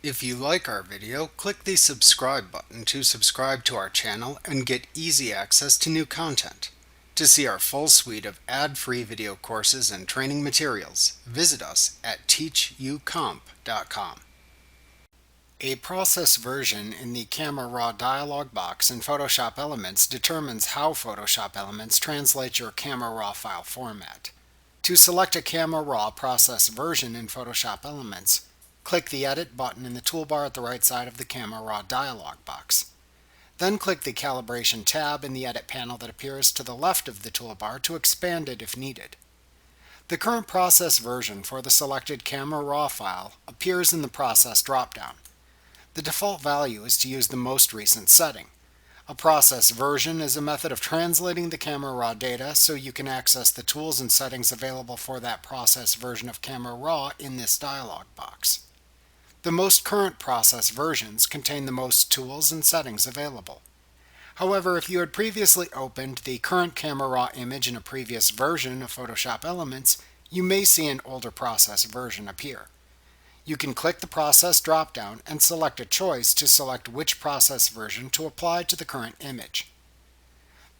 If you like our video, click the subscribe button to subscribe to our channel and get easy access to new content. To see our full suite of ad-free video courses and training materials, visit us at teachucomp.com. A process version in the Camera Raw dialog box in Photoshop Elements determines how Photoshop Elements translates your Camera Raw file format. To select a Camera Raw process version in Photoshop Elements, click the Edit button in the toolbar at the right side of the Camera Raw dialog box. Then click the Calibration tab in the Edit panel that appears to the left of the toolbar to expand it if needed. The current process version for the selected Camera Raw file appears in the Process dropdown. The default value is to use the most recent setting. A process version is a method of translating the Camera Raw data so you can access the tools and settings available for that process version of Camera Raw in this dialog box. The most current process versions contain the most tools and settings available. However, if you had previously opened the current Camera Raw image in a previous version of Photoshop Elements, you may see an older process version appear. You can click the Process drop-down and select a choice to select which process version to apply to the current image.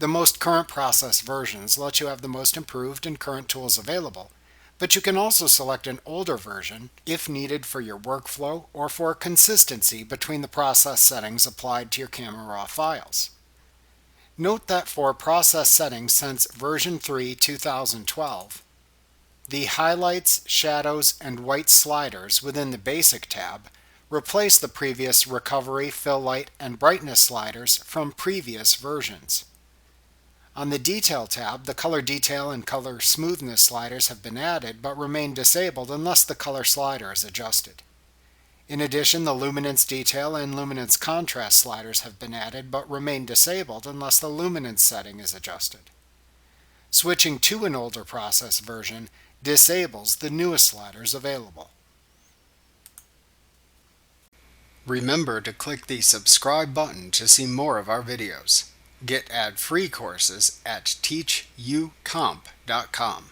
The most current process versions let you have the most improved and current tools available, but you can also select an older version if needed for your workflow or for consistency between the process settings applied to your Camera Raw files. Note that for process settings since version 3 2012, the highlights, shadows, and white sliders within the Basic tab replace the previous recovery, fill light, and brightness sliders from previous versions. On the Detail tab, the color detail and color smoothness sliders have been added but remain disabled unless the color slider is adjusted. In addition, the luminance detail and luminance contrast sliders have been added but remain disabled unless the luminance setting is adjusted. Switching to an older process version disables the newest sliders available. Remember to click the subscribe button to see more of our videos. Get ad-free courses at teachucomp.com.